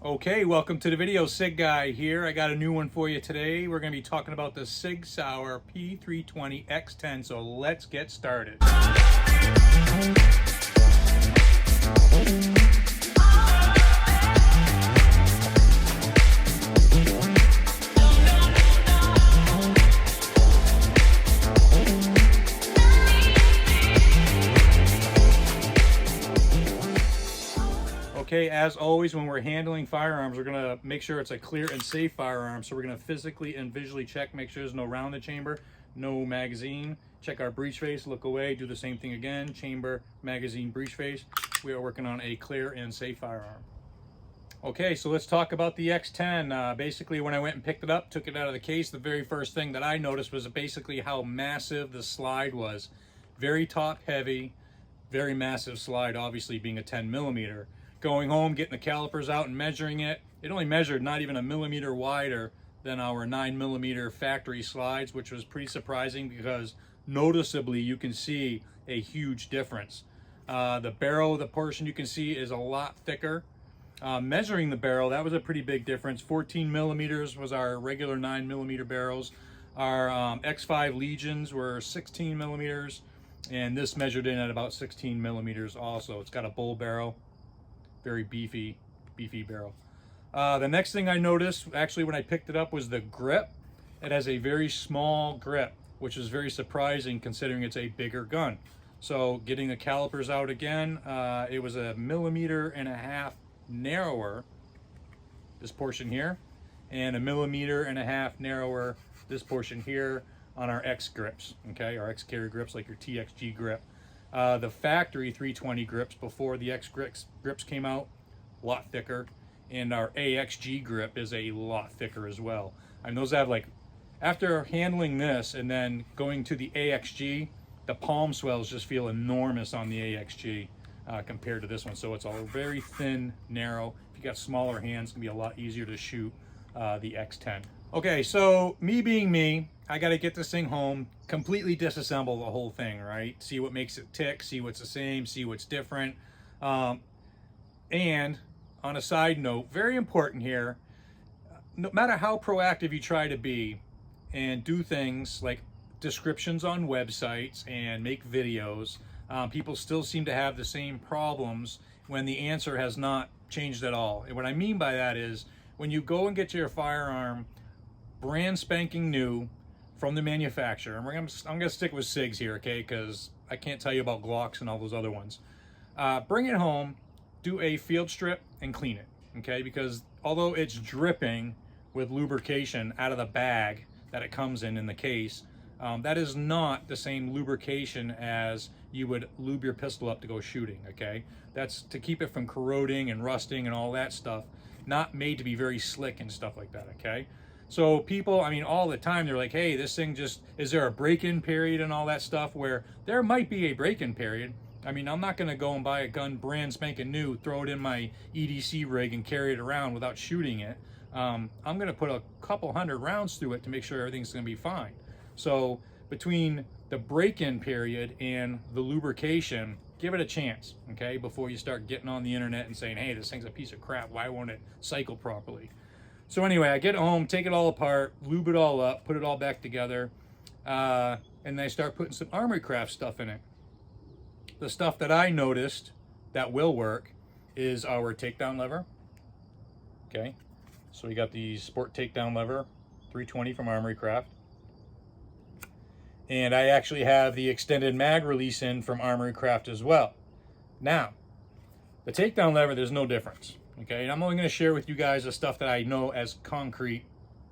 Okay, welcome to the video. SIG Guy here. I got a new one for you today. We're going to be talking about the SIG Sauer P320-XTEN, so let's get started. Okay, as always, when we're handling firearms, we're going to make sure it's a clear and safe firearm. So we're going to physically and visually check, make sure there's no round in the chamber, no magazine. Check our breech face, look away, do the same thing again. Chamber, magazine, breech face. We are working on a clear and safe firearm. Okay, so let's talk about the X10. Basically, when I went and picked it up, took it out of the case, the very first thing that I noticed was basically how massive the slide was. Very top heavy, very massive slide, obviously being a 10mm. Going home, getting the calipers out and measuring it, it only measured not even a millimeter wider than our 9mm factory slides, which was pretty surprising because noticeably you can see a huge difference. The barrel, the portion you can see is a lot thicker. Measuring the barrel, that was a pretty big difference. 14mm was our regular 9mm barrels. Our X5 Legions were 16mm, and this measured in at about 16mm also. It's got a bull barrel. Very beefy barrel. The next thing I noticed, actually when I picked it up, was the grip. It has a very small grip, which is very surprising considering it's a bigger gun. So getting the calipers out again, it was 1.5 millimeters narrower, this portion here, and 1.5 millimeters narrower, this portion here, on our X grips, okay, our X carry grips, like your TXG grip. The factory 320 grips before the X grips came out, a lot thicker, and our AXG grip is a lot thicker as well. I mean, those have, like, after handling this and then going to the AXG, the palm swells just feel enormous on the AXG compared to this one. So it's all very thin, narrow. If you got smaller hands, it's gonna be a lot easier to shoot the X10. Okay, so me being me, I got to get this thing home, completely disassemble the whole thing, right? See what makes it tick, see what's the same, see what's different. And on a side note, very important here, no matter how proactive you try to be and do things like descriptions on websites and make videos, people still seem to have the same problems when the answer has not changed at all. And what I mean by that is when you go and get your firearm brand spanking new from the manufacturer, and I'm gonna stick with SIGs here, okay, because I can't tell you about Glocks and all those other ones. Bring it home, do a field strip, and clean it, okay, because although it's dripping with lubrication out of the bag that it comes in the case, that is not the same lubrication as you would lube your pistol up to go shooting, okay? That's to keep it from corroding and rusting and all that stuff, not made to be very slick and stuff like that, okay? So people, I mean, all the time, they're like, hey, this thing just, is there a break-in period and all that stuff? Where there might be a break-in period. I mean, I'm not gonna go and buy a gun brand spanking new, throw it in my EDC rig and carry it around without shooting it. I'm gonna put a couple hundred rounds through it to make sure everything's gonna be fine. So between the break-in period and the lubrication, give it a chance, okay, before you start getting on the internet and saying, hey, this thing's a piece of crap, why won't it cycle properly? So anyway, I get home, take it all apart, lube it all up, put it all back together, and then I start putting some Armory Craft stuff in it. The stuff that I noticed that will work is our takedown lever, okay? So we got the Sport Takedown Lever 320 from Armory Craft. And I actually have the extended mag release in from Armory Craft as well. Now, the takedown lever, there's no difference. Okay, and I'm only going to share with you guys the stuff that I know as concrete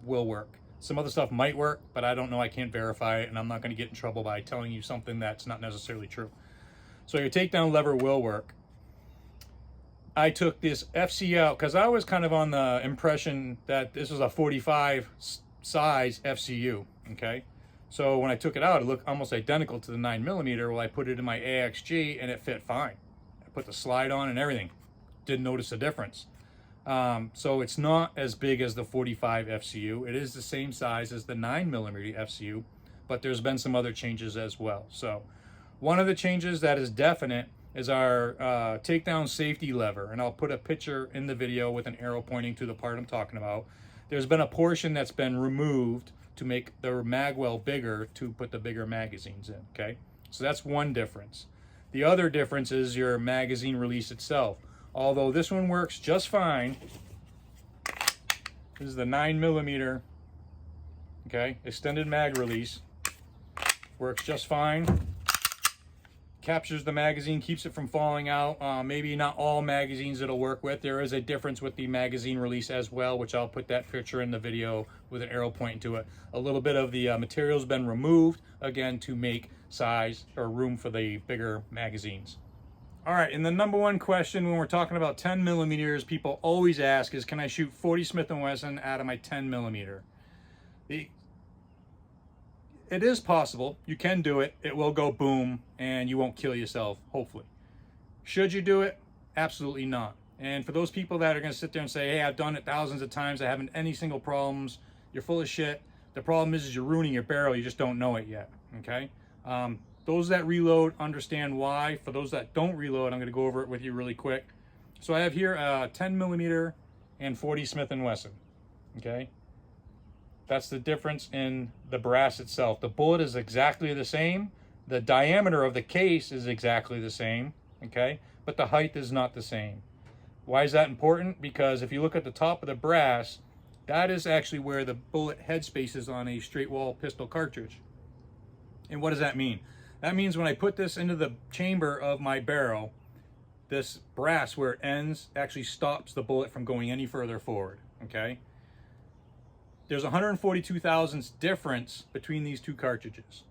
will work. Some other stuff might work, but I don't know, I can't verify it, and I'm not going to get in trouble by telling you something that's not necessarily true. So your takedown lever will work. I took this FC out because I was kind of on the impression that this was a 45 size FCU, okay? So when I took it out, it looked almost identical to the 9mm. Well, I put it in my AXG and it fit fine. I put the slide on and everything. Didn't notice a difference. So it's not as big as the 45 FCU. It is the same size as the 9mm FCU, but there's been some other changes as well. So one of the changes that is definite is our takedown safety lever, and I'll put a picture in the video with an arrow pointing to the part I'm talking about. There's been a portion that's been removed to make the mag well bigger to put the bigger magazines in, okay? So that's one difference. The other difference is your magazine release itself. Although this one works just fine. This is the 9mm, okay, extended mag release. Works just fine. Captures the magazine, keeps it from falling out. Maybe not all magazines it'll work with. There is a difference with the magazine release as well, which I'll put that picture in the video with an arrow pointing to it. A little bit of the material's been removed, again, to make size or room for the bigger magazines. All right, and the number one question when we're talking about 10mm, people always ask is, can I shoot 40 Smith & Wesson out of my 10mm? It is possible. You can do it. It will go boom, and you won't kill yourself, hopefully. Should you do it? Absolutely not. And for those people that are going to sit there and say, hey, I've done it thousands of times, I haven't any single problems, you're full of shit. The problem is you're ruining your barrel. You just don't know it yet, okay? Those that reload understand why. For those that don't reload, I'm going to go over it with you really quick. So I have here a 10mm and 40 Smith & Wesson, okay? That's the difference in the brass itself. The bullet is exactly the same. The diameter of the case is exactly the same, okay? But the height is not the same. Why is that important? Because if you look at the top of the brass, that is actually where the bullet headspace is on a straight wall pistol cartridge. And what does that mean? That means when I put this into the chamber of my barrel, this brass where it ends actually stops the bullet from going any further forward, okay? There's 142 thousandths difference between these two cartridges.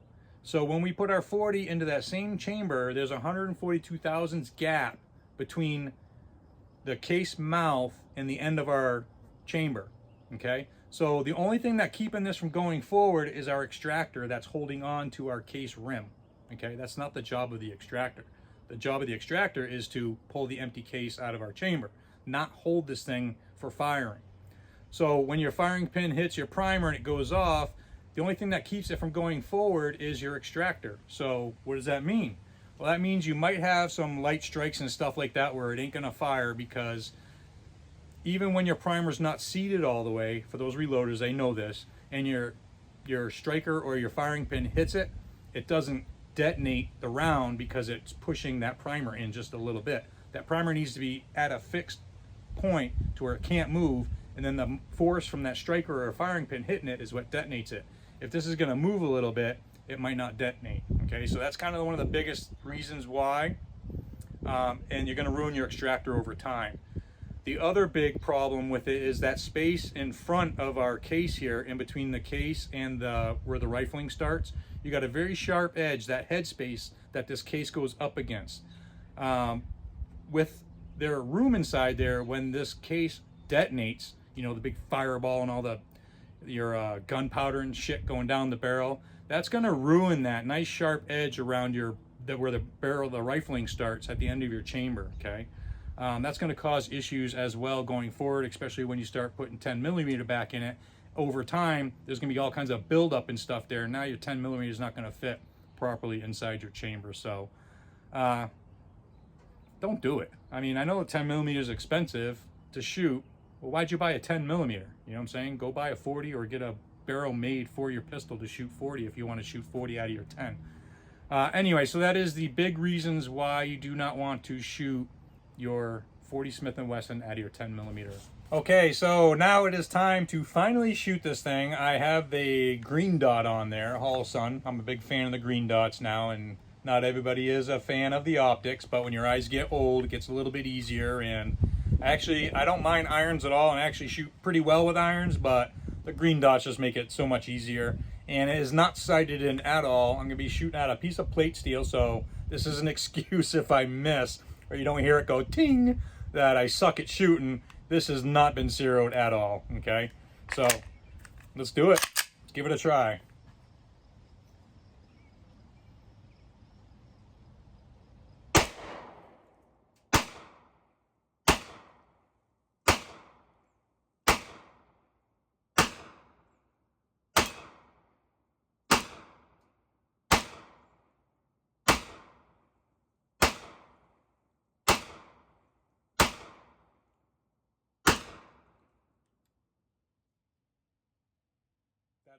So when we put our 40 into that same chamber, there's 142 thousandths gap between the case mouth and the end of our chamber, okay? So the only thing that keeping this from going forward is our extractor that's holding on to our case rim, okay? That's not the job of the extractor. The job of the extractor is to pull the empty case out of our chamber, not hold this thing for firing. So when your firing pin hits your primer and it goes off, the only thing that keeps it from going forward is your extractor. So what does that mean? Well, that means you might have some light strikes and stuff like that where it ain't gonna fire, because even when your primer's not seated all the way, for those reloaders, they know this, and your striker or your firing pin hits it, it doesn't detonate the round because it's pushing that primer in just a little bit. That primer needs to be at a fixed point to where it can't move, and then the force from that striker or firing pin hitting it is what detonates it. If this is going to move a little bit, it might not detonate, okay? So that's kind of one of the biggest reasons why, and you're going to ruin your extractor over time. The other big problem with it is that space in front of our case here, in between the case and where the rifling starts, you got a very sharp edge, that headspace that this case goes up against. With their room inside there, when this case detonates, you know, the big fireball and all your gunpowder and shit going down the barrel, that's going to ruin that nice sharp edge around where the barrel, the rifling starts at the end of your chamber, okay? That's going to cause issues as well going forward, especially when you start putting 10mm back in it. Over time, there's going to be all kinds of buildup and stuff there. Now your 10mm is not going to fit properly inside your chamber. So don't do it. I mean, I know 10mm is expensive to shoot. Well, why'd you buy a 10mm? You know what I'm saying? Go buy a 40 or get a barrel made for your pistol to shoot 40 if you want to shoot 40 out of your 10. Anyway, so that is the big reasons why you do not want to shoot your 40 Smith & Wesson out of your 10mm. Okay, so now it is time to finally shoot this thing. I have the green dot on there, Hall Sun. I'm a big fan of the green dots now, and not everybody is a fan of the optics, but when your eyes get old, it gets a little bit easier. And actually, I don't mind irons at all, and I actually shoot pretty well with irons, but the green dots just make it so much easier. And it is not sighted in at all. I'm gonna be shooting out a piece of plate steel, so this is an excuse if I miss, or you don't hear it go ting, that I suck at shooting. This has not been zeroed at all, okay? So, let's do it. Let's give it a try.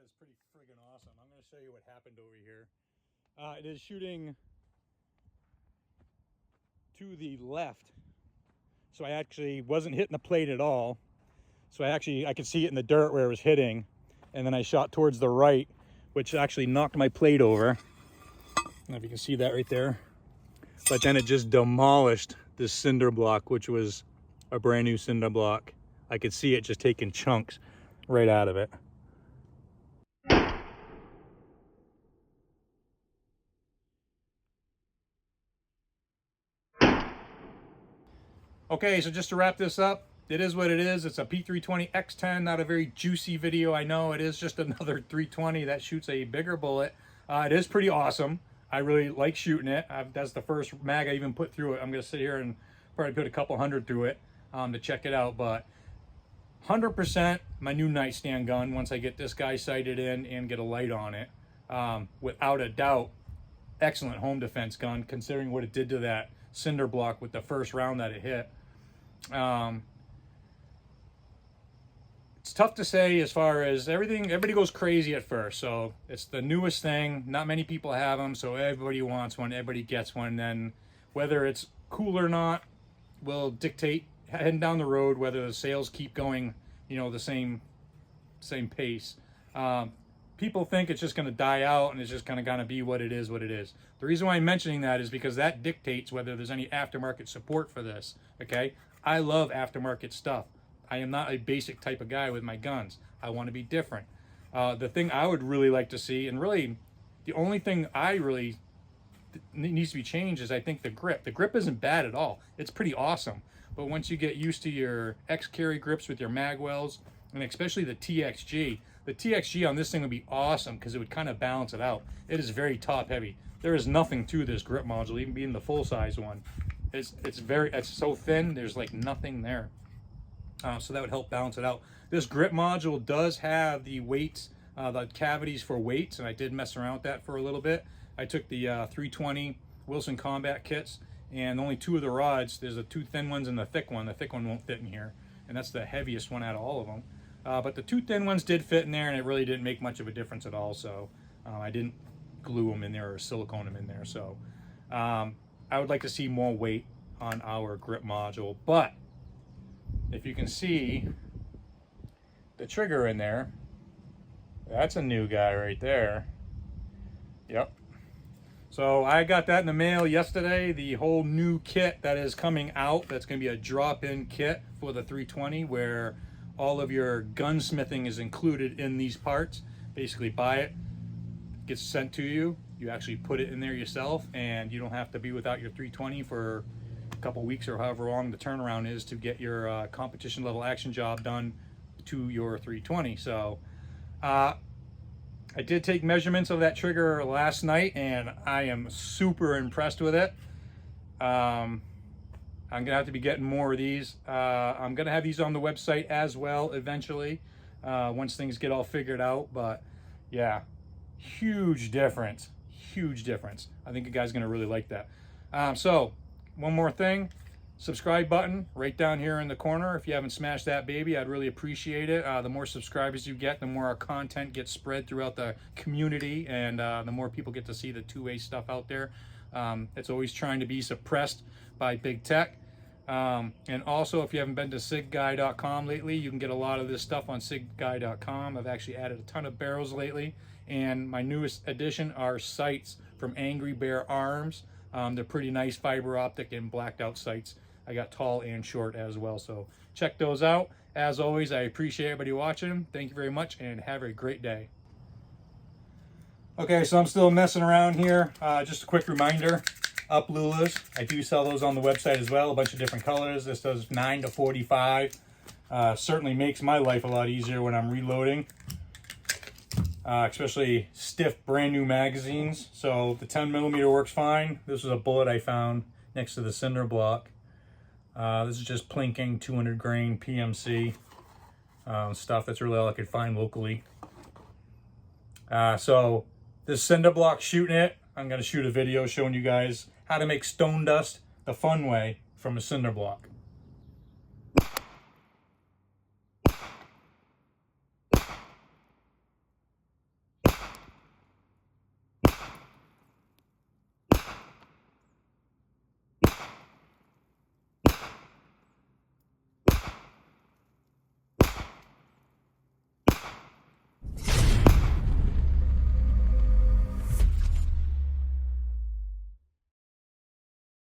is pretty friggin' awesome. I'm going to show you what happened over here. It is shooting to the left, so I actually wasn't hitting the plate at all. So I could see it in the dirt where it was hitting, and then I shot towards the right, which actually knocked my plate over. I don't know if you can see that right there. But then it just demolished this cinder block, which was a brand new cinder block. I could see it just taking chunks right out of it. Okay, so just to wrap this up, it is what it is. It's a P320-XTEN, not a very juicy video. I know it is just another 320 that shoots a bigger bullet. It is pretty awesome. I really like shooting it. That's the first mag I even put through it. I'm going to sit here and probably put a couple hundred through it to check it out. But 100% my new nightstand gun once I get this guy sighted in and get a light on it. Without a doubt, excellent home defense gun considering what it did to that cinder block with the first round that it hit. It's tough to say as far as everybody goes crazy at first. So it's the newest thing. Not many people have them, so everybody wants one, everybody gets one. Then whether it's cool or not will dictate heading down the road whether the sales keep going, you know, the same pace. People think it's just going to die out and it's just going to be what it is. The reason why I'm mentioning that is because that dictates whether there's any aftermarket support for this. Okay, I love aftermarket stuff. I am not a basic type of guy with my guns. I want to be different. The thing I would really like to see, and really the only thing I really needs to be changed, is I think the grip. The grip isn't bad at all. It's pretty awesome. But once you get used to your X-carry grips with your mag wells, and especially the TXG on this thing would be awesome because it would kind of balance it out. It is very top heavy. There is nothing to this grip module, even being the full size one. It's so thin. There's like nothing there. So that would help balance it out. This grip module does have the weights, the cavities for weights, and I did mess around with that for a little bit. I took the 320 Wilson Combat kits, and only two of the rods, there's the two thin ones and the thick one. The thick one won't fit in here, and that's the heaviest one out of all of them. But the two thin ones did fit in there, and it really didn't make much of a difference at all. So I didn't glue them in there or silicone them in there. So I would like to see more weight on our grip module, but if you can see the trigger in there, that's a new guy right there. Yep. So I got that in the mail yesterday, the whole new kit that is coming out. That's going to be a drop-in kit for the 320 where all of your gunsmithing is included in these parts. Basically buy it, gets sent to you, you actually put it in there yourself, and you don't have to be without your 320 for couple weeks or however long the turnaround is to get your competition level action job done to your 320. So I did take measurements of that trigger last night, and I am super impressed with it. I'm gonna have to be getting more of these. I'm gonna have these on the website as well eventually, once things get all figured out. But yeah, huge difference. I think you guys are gonna really like that. So one more thing, subscribe button right down here in the corner. If you haven't smashed that baby, I'd really appreciate it. The more subscribers you get, the more our content gets spread throughout the community, and the more people get to see the two-way stuff out there. It's always trying to be suppressed by big tech. And also, if you haven't been to SIGguy.com lately, you can get a lot of this stuff on SIGguy.com. I've actually added a ton of barrels lately, and my newest addition are sights from Angry Bear Arms. They're pretty nice fiber optic and blacked out sights. I got tall and short as well, so check those out. As always, I appreciate everybody watching. Thank you very much, and have a great day. Okay, so I'm still messing around here. Just a quick reminder, up lulas. I do sell those on the website as well, a bunch of different colors. This does 9 to 45. Certainly makes my life a lot easier when I'm reloading. Especially stiff brand new magazines. So the 10mm works fine. This is a bullet I found next to the cinder block. This is just plinking 200 grain PMC stuff. That's really all I could find locally. So this cinder block, shooting it, I'm going to shoot a video showing you guys how to make stone dust the fun way from a cinder block.